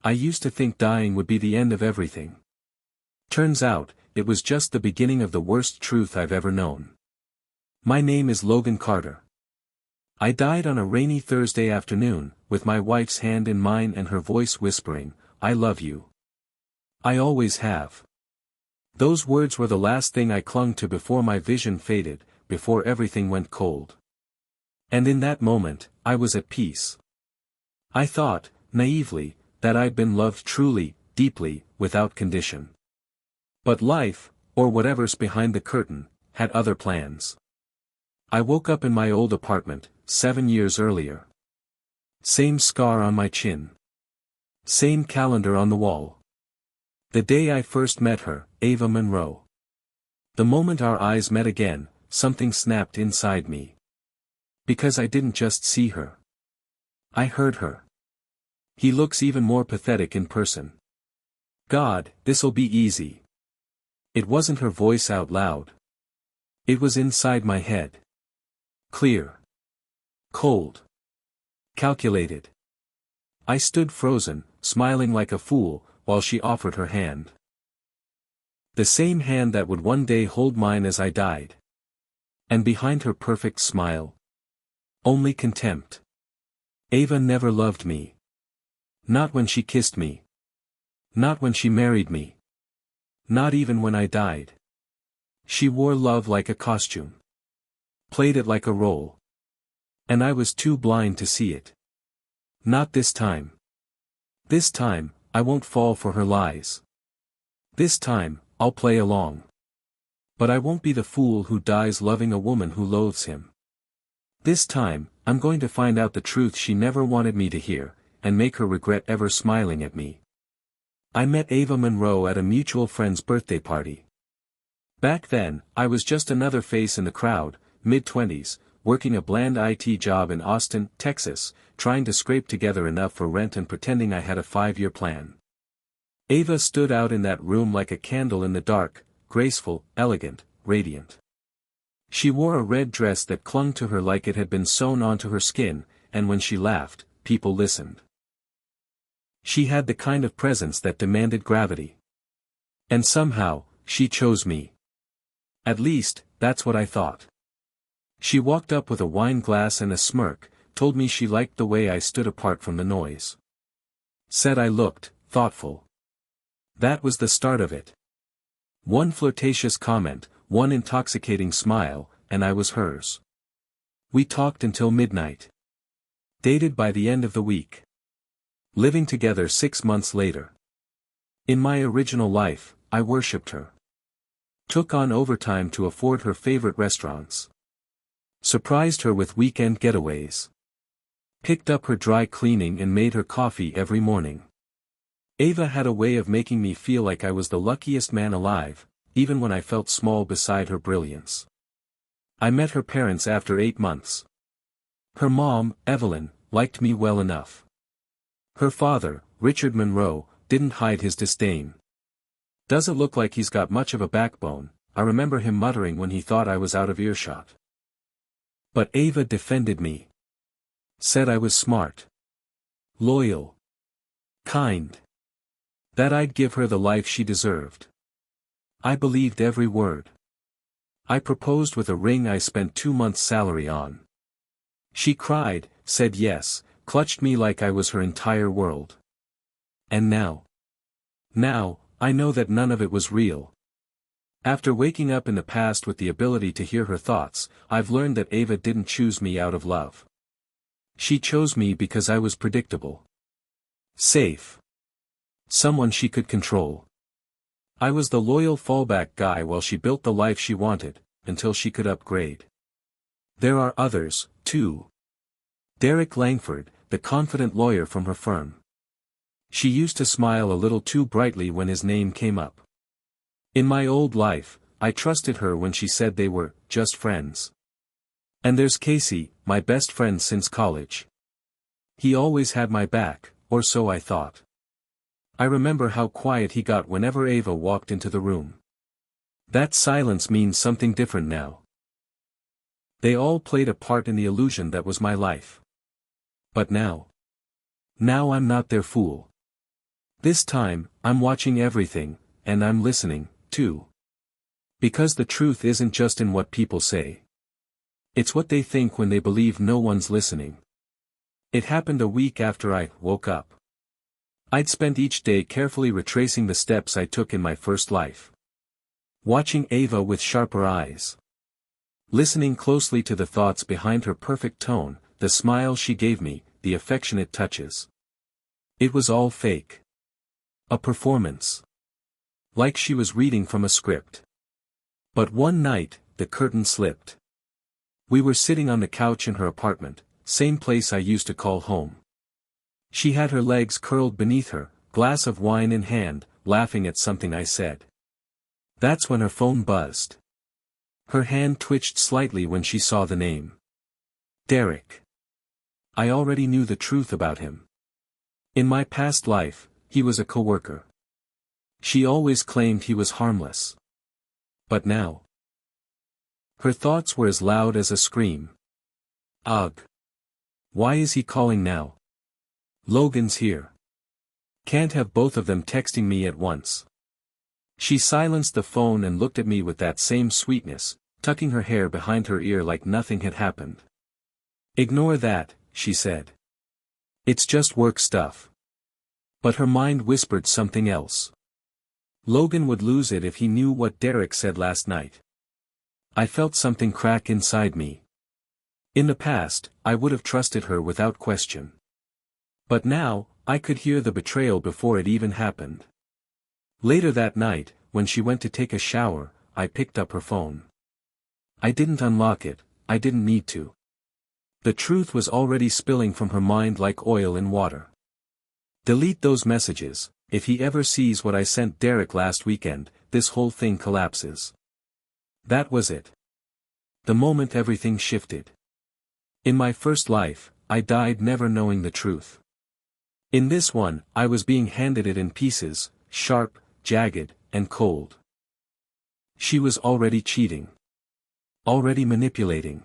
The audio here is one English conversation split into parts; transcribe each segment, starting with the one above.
I used to think dying would be the end of everything. Turns out, it was just the beginning of the worst truth I've ever known. My name is Logan Carter. I died on a rainy Thursday afternoon, with my wife's hand in mine and her voice whispering, "I love you. I always have." Those words were the last thing I clung to before my vision faded, before everything went cold. And in that moment, I was at peace. I thought, naively, that I'd been loved truly, deeply, without condition. But life, or whatever's behind the curtain, had other plans. I woke up in my old apartment, 7 years earlier. Same scar on my chin. Same calendar on the wall. The day I first met her, Ava Monroe. The moment our eyes met again, something snapped inside me. Because I didn't just see her. I heard her. He looks even more pathetic in person. God, this'll be easy. It wasn't her voice out loud. It was inside my head. Clear. Cold. Calculated. I stood frozen, smiling like a fool, while she offered her hand. The same hand that would one day hold mine as I died. And behind her perfect smile, only contempt. Ava never loved me. Not when she kissed me. Not when she married me. Not even when I died. She wore love like a costume. Played it like a role. And I was too blind to see it. Not this time. This time, I won't fall for her lies. This time, I'll play along. But I won't be the fool who dies loving a woman who loathes him. This time, I'm going to find out the truth she never wanted me to hear, and make her regret ever smiling at me. I met Ava Monroe at a mutual friend's birthday party. Back then, I was just another face in the crowd, mid-20s, working a bland IT job in Austin, Texas, trying to scrape together enough for rent and pretending I had a 5-year plan. Ava stood out in that room like a candle in the dark, graceful, elegant, radiant. She wore a red dress that clung to her like it had been sewn onto her skin, and when she laughed, people listened. She had the kind of presence that demanded gravity. And somehow, she chose me. At least, that's what I thought. She walked up with a wine glass and a smirk, told me she liked the way I stood apart from the noise. Said I looked thoughtful. That was the start of it. One flirtatious comment, one intoxicating smile, and I was hers. We talked until midnight. Dated by the end of the week. Living together 6 months later. In my original life, I worshipped her. Took on overtime to afford her favorite restaurants. Surprised her with weekend getaways. Picked up her dry cleaning and made her coffee every morning. Ava had a way of making me feel like I was the luckiest man alive, even when I felt small beside her brilliance. I met her parents after 8 months. Her mom, Evelyn, liked me well enough. Her father, Richard Monroe, didn't hide his disdain. "Doesn't look like he's got much of a backbone," I remember him muttering when he thought I was out of earshot. But Ava defended me. Said I was smart. Loyal. Kind. That I'd give her the life she deserved. I believed every word. I proposed with a ring I spent 2 months' salary on. She cried, said yes, clutched me like I was her entire world. And now, I know that none of it was real. After waking up in the past with the ability to hear her thoughts, I've learned that Ava didn't choose me out of love. She chose me because I was predictable. Safe. Someone she could control. I was the loyal fallback guy while she built the life she wanted, until she could upgrade. There are others, too. Derek Langford, the confident lawyer from her firm. She used to smile a little too brightly when his name came up. In my old life, I trusted her when she said they were just friends. And there's Casey, my best friend since college. He always had my back, or so I thought. I remember how quiet he got whenever Ava walked into the room. That silence means something different now. They all played a part in the illusion that was my life. But now I'm not their fool. This time, I'm watching everything, and I'm listening, too. Because the truth isn't just in what people say. It's what they think when they believe no one's listening. It happened a week after I woke up. I'd spent each day carefully retracing the steps I took in my first life. Watching Ava with sharper eyes. Listening closely to the thoughts behind her perfect tone, the smile she gave me, the affectionate touches. It was all fake. A performance. Like she was reading from a script. But one night, the curtain slipped. We were sitting on the couch in her apartment, same place I used to call home. She had her legs curled beneath her, glass of wine in hand, laughing at something I said. That's when her phone buzzed. Her hand twitched slightly when she saw the name. Derek. I already knew the truth about him. In my past life, he was a coworker. She always claimed he was harmless. But now. Her thoughts were as loud as a scream. Ugh. Why is he calling now? Logan's here. Can't have both of them texting me at once. She silenced the phone and looked at me with that same sweetness, tucking her hair behind her ear like nothing had happened. Ignore that, she said. It's just work stuff. But her mind whispered something else. Logan would lose it if he knew what Derek said last night. I felt something crack inside me. In the past, I would have trusted her without question. But now, I could hear the betrayal before it even happened. Later that night, when she went to take a shower, I picked up her phone. I didn't unlock it, I didn't need to. The truth was already spilling from her mind like oil in water. Delete those messages. If he ever sees what I sent Derek last weekend, this whole thing collapses. That was it. The moment everything shifted. In my first life, I died never knowing the truth. In this one, I was being handed it in pieces, sharp, jagged, and cold. She was already cheating. Already manipulating.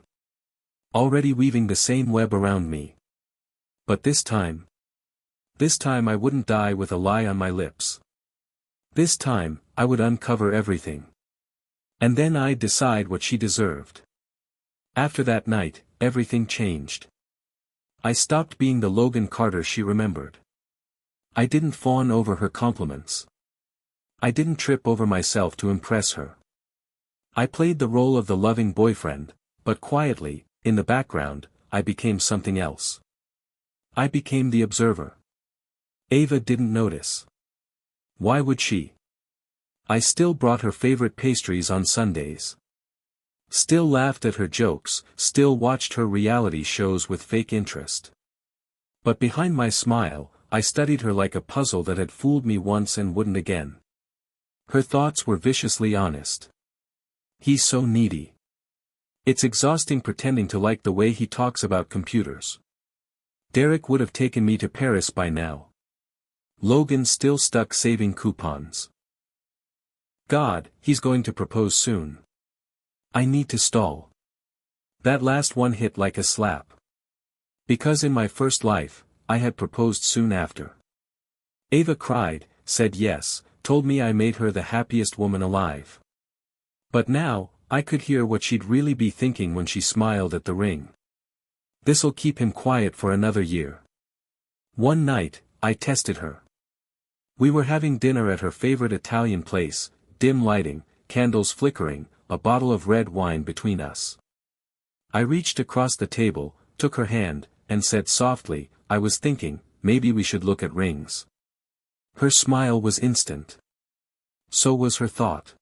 Already weaving the same web around me. But this time I wouldn't die with a lie on my lips. This time, I would uncover everything. And then I'd decide what she deserved. After that night, everything changed. I stopped being the Logan Carter she remembered. I didn't fawn over her compliments. I didn't trip over myself to impress her. I played the role of the loving boyfriend, but quietly, in the background, I became something else. I became the observer. Ava didn't notice. Why would she? I still brought her favorite pastries on Sundays. Still laughed at her jokes, still watched her reality shows with fake interest. But behind my smile, I studied her like a puzzle that had fooled me once and wouldn't again. Her thoughts were viciously honest. He's so needy. It's exhausting pretending to like the way he talks about computers. Derek would have taken me to Paris by now. Logan still stuck saving coupons. God, he's going to propose soon. I need to stall. That last one hit like a slap. Because in my first life, I had proposed soon after. Ava cried, said yes, told me I made her the happiest woman alive. But now, I could hear what she'd really be thinking when she smiled at the ring. This'll keep him quiet for another year. One night, I tested her. We were having dinner at her favorite Italian place, dim lighting, candles flickering, a bottle of red wine between us. I reached across the table, took her hand, and said softly, I was thinking, maybe we should look at rings. Her smile was instant. So was her thought.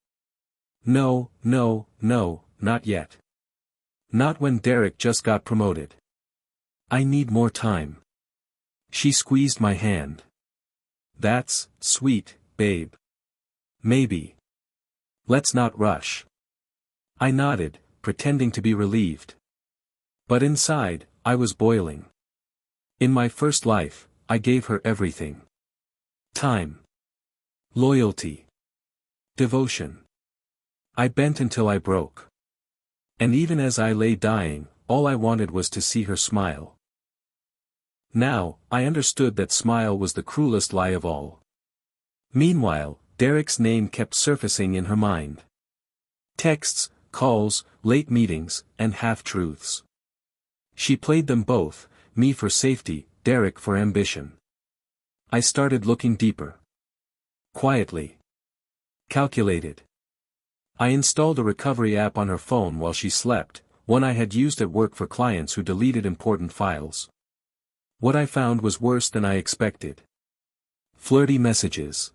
No, no, no, not yet. Not when Derek just got promoted. I need more time. She squeezed my hand. That's sweet, babe. Maybe. Let's not rush. I nodded, pretending to be relieved. But inside, I was boiling. In my first life, I gave her everything. Time. Loyalty. Devotion. I bent until I broke. And even as I lay dying, all I wanted was to see her smile. Now, I understood that smile was the cruelest lie of all. Meanwhile, Derek's name kept surfacing in her mind. Texts, calls, late meetings, and half-truths. She played them both, me for safety, Derek for ambition. I started looking deeper. Quietly. Calculated. I installed a recovery app on her phone while she slept, one I had used at work for clients who deleted important files. What I found was worse than I expected. Flirty messages.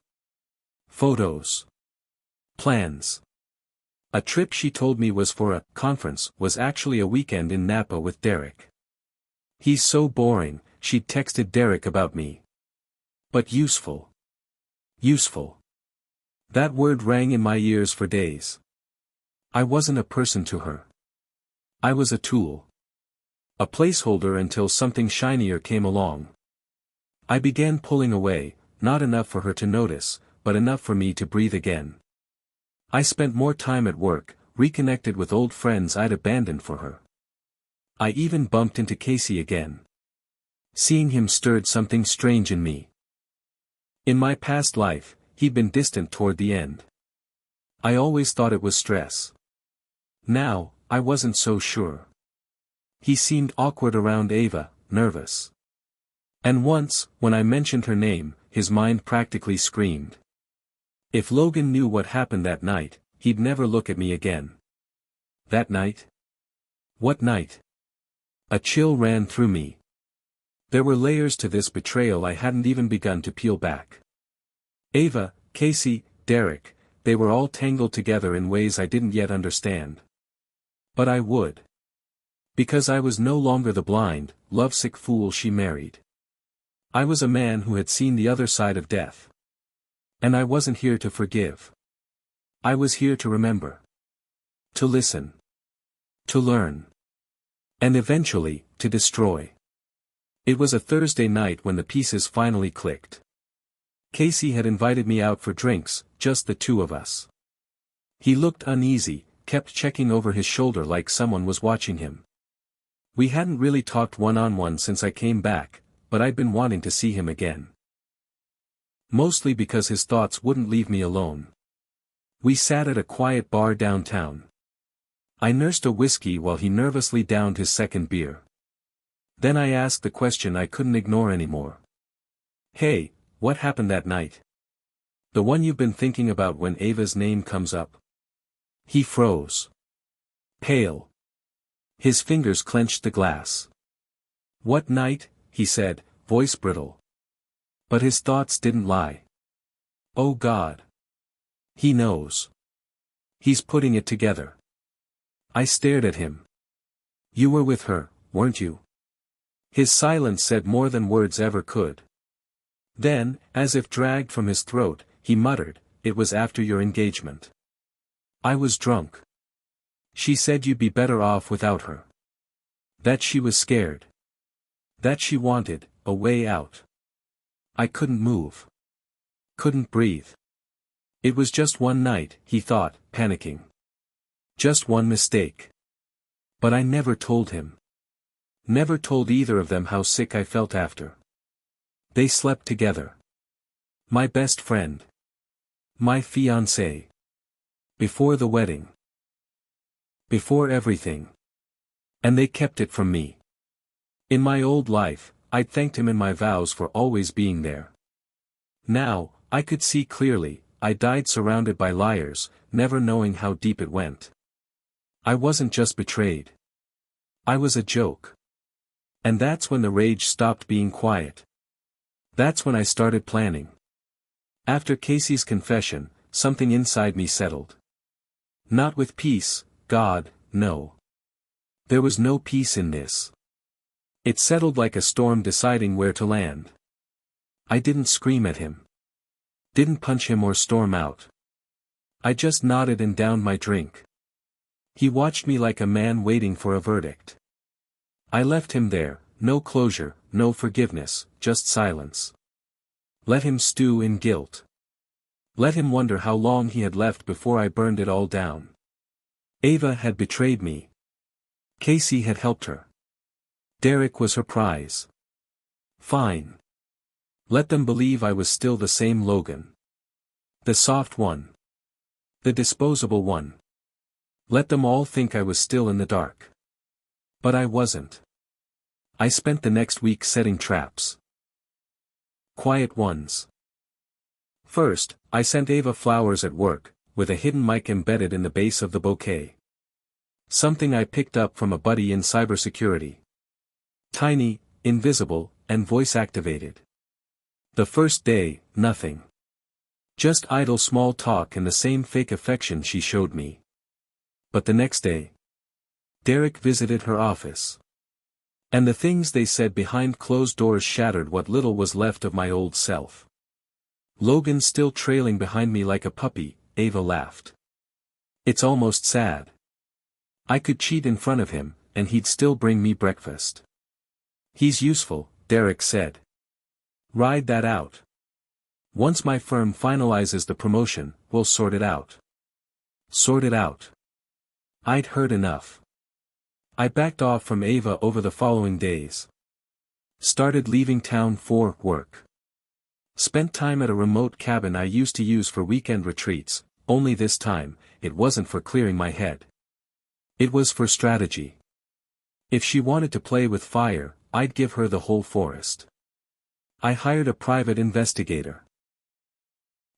Photos. Plans. A trip she told me was for a conference was actually a weekend in Napa with Derek. He's so boring, she'd texted Derek about me. But useful. Useful. That word rang in my ears for days. I wasn't a person to her. I was a tool. A placeholder until something shinier came along. I began pulling away, not enough for her to notice, but enough for me to breathe again. I spent more time at work, reconnected with old friends I'd abandoned for her. I even bumped into Casey again. Seeing him stirred something strange in me. In my past life, he'd been distant toward the end. I always thought it was stress. Now, I wasn't so sure. He seemed awkward around Ava, nervous. And once, when I mentioned her name, his mind practically screamed. If Logan knew what happened that night, he'd never look at me again. That night? What night? A chill ran through me. There were layers to this betrayal I hadn't even begun to peel back. Ava, Casey, Derek, they were all tangled together in ways I didn't yet understand. But I would. Because I was no longer the blind, lovesick fool she married. I was a man who had seen the other side of death. And I wasn't here to forgive. I was here to remember. To listen. To learn. And eventually, to destroy. It was a Thursday night when the pieces finally clicked. Casey had invited me out for drinks, just the two of us. He looked uneasy, kept checking over his shoulder like someone was watching him. We hadn't really talked one-on-one since I came back, but I'd been wanting to see him again. Mostly because his thoughts wouldn't leave me alone. We sat at a quiet bar downtown. I nursed a whiskey while he nervously downed his second beer. Then I asked the question I couldn't ignore anymore. Hey, what happened that night? The one you've been thinking about when Ava's name comes up. He froze. Pale. His fingers clenched the glass. What night? He said, voice brittle. But his thoughts didn't lie. Oh God. He knows. He's putting it together. I stared at him. You were with her, weren't you? His silence said more than words ever could. Then, as if dragged from his throat, he muttered, it was after your engagement. I was drunk. She said you'd be better off without her. That she was scared. That she wanted a way out. I couldn't move. Couldn't breathe. It was just one night, he thought, panicking. Just one mistake. But I never told him. Never told either of them how sick I felt after. They slept together. My best friend. My fiancé. Before the wedding. Before everything. And they kept it from me. In my old life, I'd thanked him in my vows for always being there. Now, I could see clearly, I died surrounded by liars, never knowing how deep it went. I wasn't just betrayed. I was a joke. And that's when the rage stopped being quiet. That's when I started planning. After Casey's confession, something inside me settled. Not with peace, God, no. There was no peace in this. It settled like a storm deciding where to land. I didn't scream at him. Didn't punch him or storm out. I just nodded and downed my drink. He watched me like a man waiting for a verdict. I left him there, no closure, no forgiveness, just silence. Let him stew in guilt. Let him wonder how long he had left before I burned it all down. Ava had betrayed me. Casey had helped her. Derek was her prize. Fine. Let them believe I was still the same Logan. The soft one. The disposable one. Let them all think I was still in the dark. But I wasn't. I spent the next week setting traps. Quiet ones. First, I sent Ava flowers at work, with a hidden mic embedded in the base of the bouquet. Something I picked up from a buddy in cybersecurity. Tiny, invisible, and voice-activated. The first day, nothing. Just idle small talk and the same fake affection she showed me. But the next day, Derek visited her office. And the things they said behind closed doors shattered what little was left of my old self. Logan still trailing behind me like a puppy, Ava laughed. It's almost sad. I could cheat in front of him, and he'd still bring me breakfast. He's useful, Derek said. Ride that out. Once my firm finalizes the promotion, we'll sort it out. Sort it out. I'd heard enough. I backed off from Ava over the following days. Started leaving town for work. Spent time at a remote cabin I used to use for weekend retreats, only this time, it wasn't for clearing my head. It was for strategy. If she wanted to play with fire, I'd give her the whole forest. I hired a private investigator.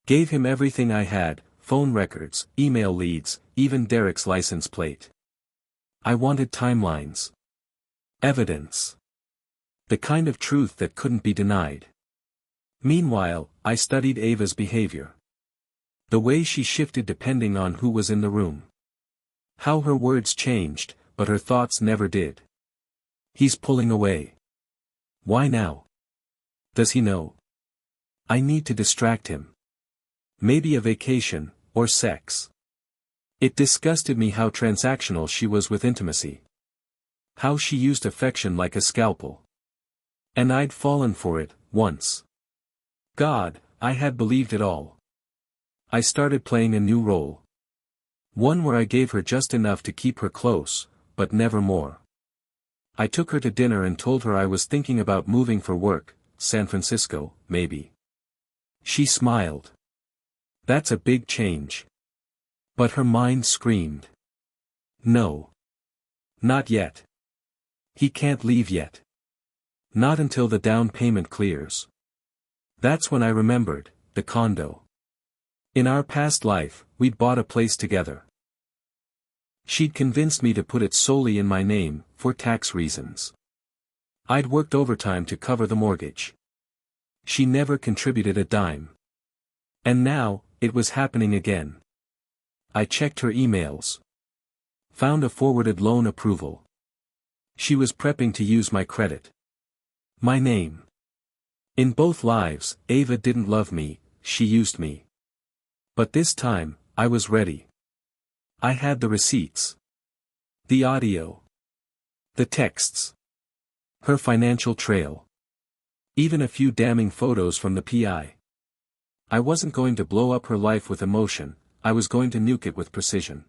Gave him everything I had, phone records, email leads, even Derek's license plate. I wanted timelines. Evidence. The kind of truth that couldn't be denied. Meanwhile, I studied Ava's behavior. The way she shifted depending on who was in the room. How her words changed, but her thoughts never did. He's pulling away. Why now? Does he know? I need to distract him. Maybe a vacation, or sex. It disgusted me how transactional she was with intimacy. How she used affection like a scalpel. And I'd fallen for it, once. God, I had believed it all. I started playing a new role. One where I gave her just enough to keep her close, but never more. I took her to dinner and told her I was thinking about moving for work, San Francisco, maybe. She smiled. That's a big change. But her mind screamed. No. Not yet. He can't leave yet. Not until the down payment clears. That's when I remembered, the condo. In our past life, we'd bought a place together. She'd convinced me to put it solely in my name, for tax reasons. I'd worked overtime to cover the mortgage. She never contributed a dime. And now, it was happening again. I checked her emails. Found a forwarded loan approval. She was prepping to use my credit. My name. In both lives, Ava didn't love me, she used me. But this time, I was ready. I had the receipts. The audio. The texts. Her financial trail. Even a few damning photos from the PI. I wasn't going to blow up her life with emotion, I was going to nuke it with precision.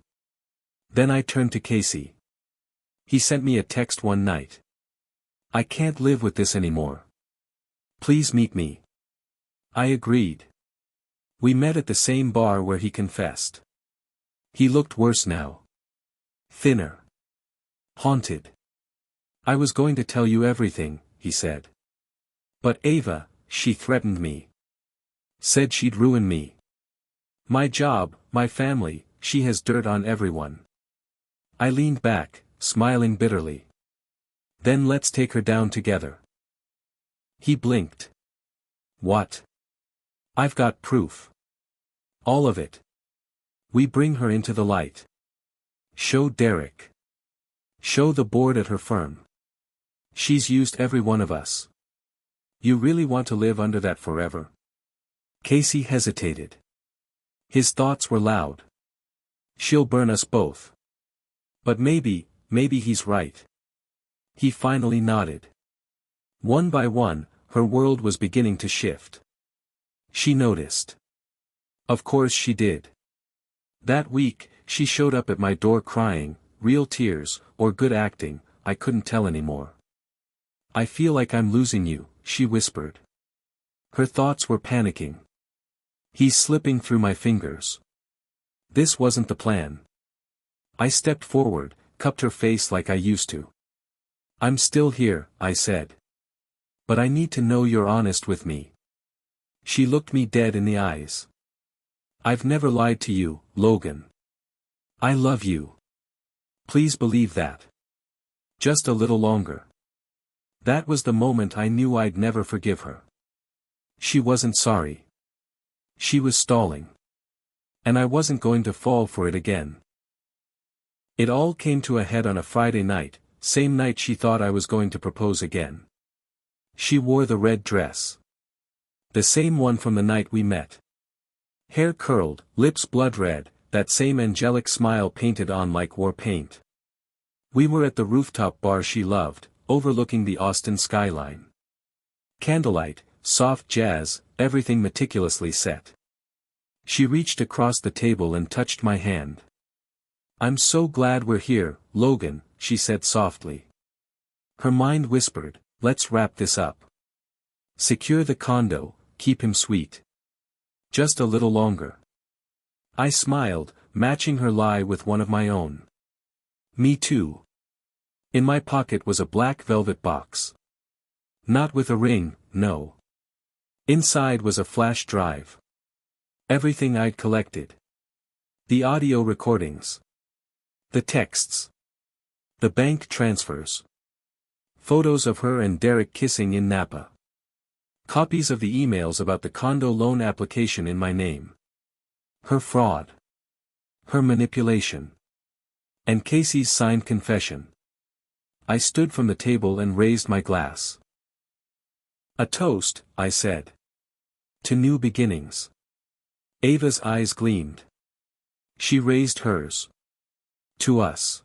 Then I turned to Casey. He sent me a text one night. I can't live with this anymore. Please meet me. I agreed. We met at the same bar where he confessed. He looked worse now. Thinner. Haunted. I was going to tell you everything, he said. But Ava, she threatened me. Said she'd ruin me. My job, my family, she has dirt on everyone. I leaned back, smiling bitterly. Then let's take her down together. He blinked. What? I've got proof. All of it. We bring her into the light. Show Derek. Show the board at her firm. She's used every one of us. You really want to live under that forever? Casey hesitated. His thoughts were loud. She'll burn us both. But maybe he's right. He finally nodded. One by one, her world was beginning to shift. She noticed. Of course she did. That week, she showed up at my door crying, real tears, or good acting, I couldn't tell anymore. I feel like I'm losing you, she whispered. Her thoughts were panicking. He's slipping through my fingers. This wasn't the plan. I stepped forward, cupped her face like I used to. I'm still here, I said. But I need to know you're honest with me. She looked me dead in the eyes. I've never lied to you, Logan. I love you. Please believe that. Just a little longer. That was the moment I knew I'd never forgive her. She wasn't sorry. She was stalling. And I wasn't going to fall for it again. It all came to a head on a Friday night, same night she thought I was going to propose again. She wore the red dress. The same one from the night we met. Hair curled, lips blood red, that same angelic smile painted on like war paint. We were at the rooftop bar she loved, overlooking the Austin skyline. Candlelight, soft jazz, everything meticulously set. She reached across the table and touched my hand. I'm so glad we're here, Logan, she said softly. Her mind whispered, let's wrap this up. Secure the condo, keep him sweet. Just a little longer. I smiled, matching her lie with one of my own. Me too. In my pocket was a black velvet box. Not with a ring, no. Inside was a flash drive. Everything I'd collected. The audio recordings. The texts. The bank transfers. Photos of her and Derek kissing in Napa. Copies of the emails about the condo loan application in my name. Her fraud. Her manipulation. And Casey's signed confession. I stood from the table and raised my glass. A toast, I said. To new beginnings. Ava's eyes gleamed. She raised hers. To us.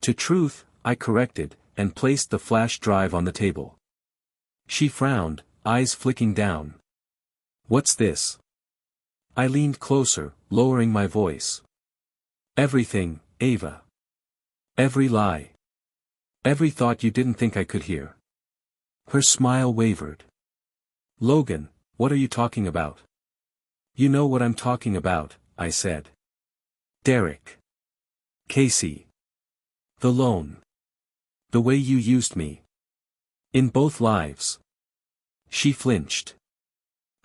To truth, I corrected, and placed the flash drive on the table. She frowned, eyes flicking down. What's this? I leaned closer, lowering my voice. Everything, Ava. Every lie. Every thought you didn't think I could hear. Her smile wavered. Logan, what are you talking about? You know what I'm talking about, I said. Derek. Casey. The loan. The way you used me. In both lives. She flinched.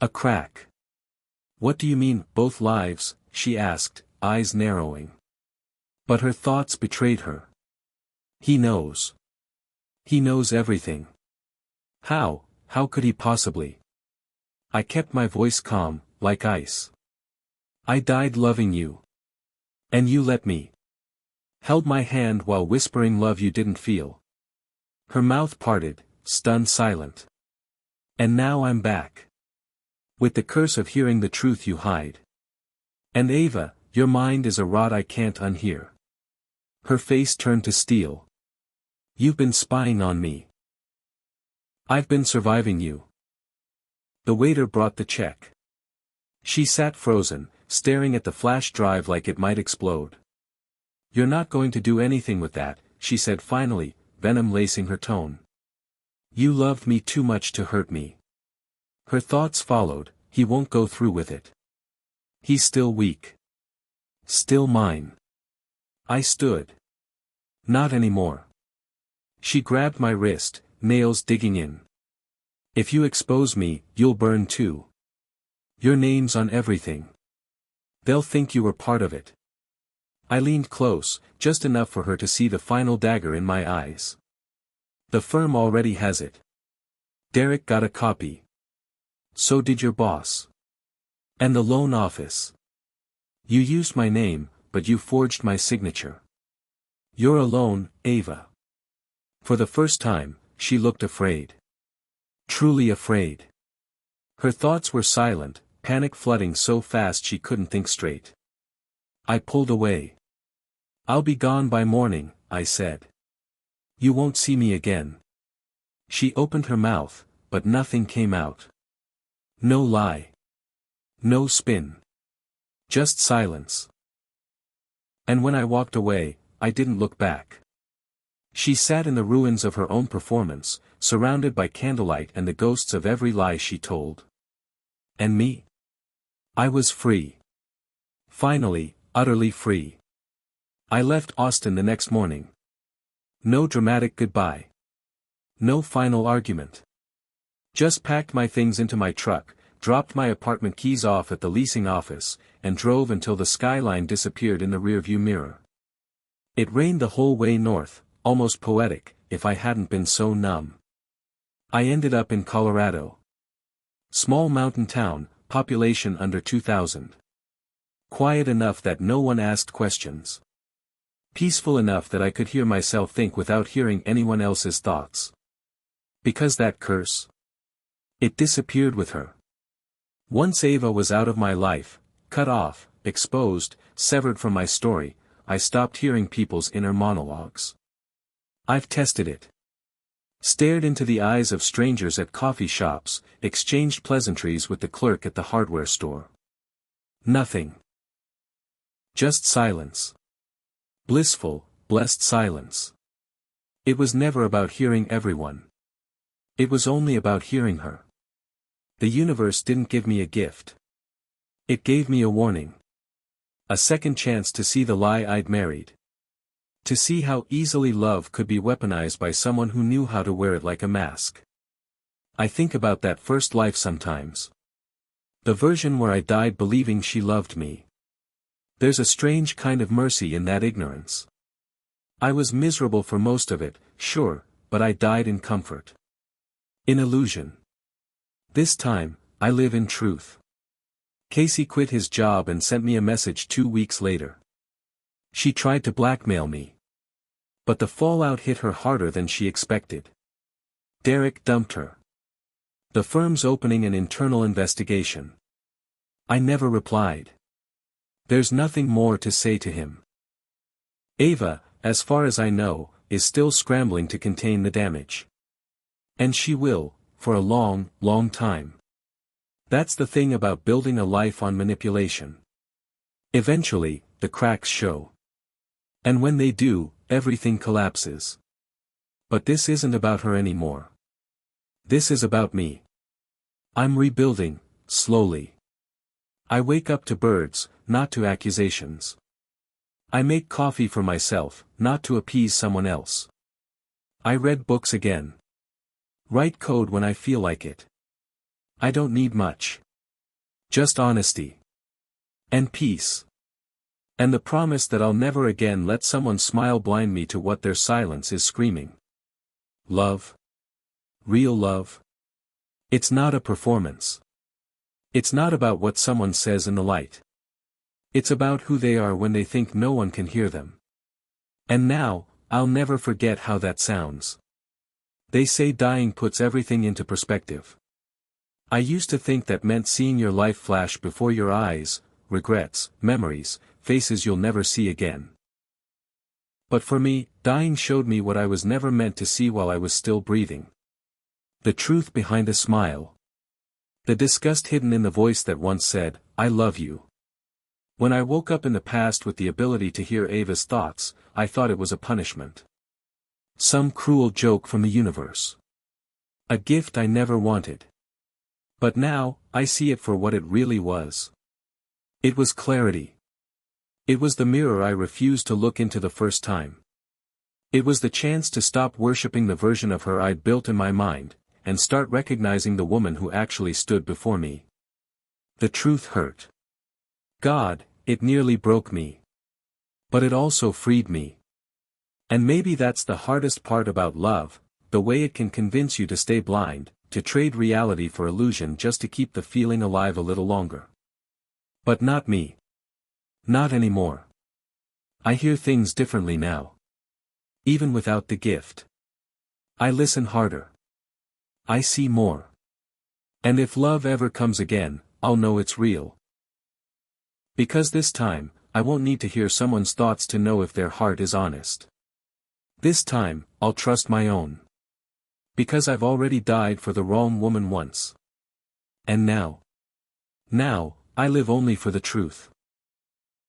A crack. What do you mean, both lives? She asked, eyes narrowing. But her thoughts betrayed her. He knows. He knows everything. How could he possibly? I kept my voice calm, like ice. I died loving you. And you let me. Held my hand while whispering love you didn't feel. Her mouth parted, stunned silent. And now I'm back. With the curse of hearing the truth you hide. And Ava, your mind is a rod I can't unhear. Her face turned to steel. You've been spying on me. I've been surviving you. The waiter brought the check. She sat frozen, staring at the flash drive like it might explode. You're not going to do anything with that, she said finally, venom lacing her tone. You loved me too much to hurt me. Her thoughts followed, he won't go through with it. He's still weak. Still mine. I stood. Not anymore. She grabbed my wrist, nails digging in. If you expose me, you'll burn too. Your name's on everything. They'll think you were part of it. I leaned close, just enough for her to see the final dagger in my eyes. The firm already has it. Derek got a copy. So did your boss. And the loan office. You used my name, but you forged my signature. You're alone, Ava. For the first time, she looked afraid. Truly afraid. Her thoughts were silent, panic flooding so fast she couldn't think straight. I pulled away. I'll be gone by morning, I said. You won't see me again. She opened her mouth, but nothing came out. No lie. No spin. Just silence. And when I walked away, I didn't look back. She sat in the ruins of her own performance, surrounded by candlelight and the ghosts of every lie she told. And me? I was free. Finally, utterly free. I left Austin the next morning. No dramatic goodbye. No final argument. Just packed my things into my truck, dropped my apartment keys off at the leasing office, and drove until the skyline disappeared in the rearview mirror. It rained the whole way north, almost poetic, if I hadn't been so numb. I ended up in Colorado. Small mountain town, population under 2,000. Quiet enough that no one asked questions. Peaceful enough that I could hear myself think without hearing anyone else's thoughts. Because that curse? It disappeared with her. Once Ava was out of my life, cut off, exposed, severed from my story, I stopped hearing people's inner monologues. I've tested it. Stared into the eyes of strangers at coffee shops, exchanged pleasantries with the clerk at the hardware store. Nothing. Just silence. Blissful, blessed silence. It was never about hearing everyone. It was only about hearing her. The universe didn't give me a gift. It gave me a warning. A second chance to see the lie I'd married. To see how easily love could be weaponized by someone who knew how to wear it like a mask. I think about that first life sometimes. The version where I died believing she loved me. There's a strange kind of mercy in that ignorance. I was miserable for most of it, sure, but I died in comfort. In illusion. This time, I live in truth. Casey quit his job and sent me a message 2 weeks later. She tried to blackmail me. But the fallout hit her harder than she expected. Derek dumped her. The firm's opening an internal investigation. I never replied. There's nothing more to say to him. Ava, as far as I know, is still scrambling to contain the damage. And she will, for a long, long time. That's the thing about building a life on manipulation. Eventually, the cracks show. And when they do, everything collapses. But this isn't about her anymore. This is about me. I'm rebuilding, slowly. I wake up to birds, not to accusations. I make coffee for myself, not to appease someone else. I read books again. Write code when I feel like it. I don't need much. Just honesty. And peace. And the promise that I'll never again let someone smile blind me to what their silence is screaming. Love. Real love. It's not a performance. It's not about what someone says in the light. It's about who they are when they think no one can hear them. And now, I'll never forget how that sounds. They say dying puts everything into perspective. I used to think that meant seeing your life flash before your eyes, regrets, memories, faces you'll never see again. But for me, dying showed me what I was never meant to see while I was still breathing. The truth behind a smile. The disgust hidden in the voice that once said, "I love you." When I woke up in the past with the ability to hear Ava's thoughts, I thought it was a punishment. Some cruel joke from the universe. A gift I never wanted. But now, I see it for what it really was. It was clarity. It was the mirror I refused to look into the first time. It was the chance to stop worshipping the version of her I'd built in my mind, and start recognizing the woman who actually stood before me. The truth hurt. God, it nearly broke me. But it also freed me. And maybe that's the hardest part about love, the way it can convince you to stay blind, to trade reality for illusion just to keep the feeling alive a little longer. But not me. Not anymore. I hear things differently now. Even without the gift. I listen harder. I see more. And if love ever comes again, I'll know it's real. Because this time, I won't need to hear someone's thoughts to know if their heart is honest. This time, I'll trust my own. Because I've already died for the wrong woman once. And now, I live only for the truth.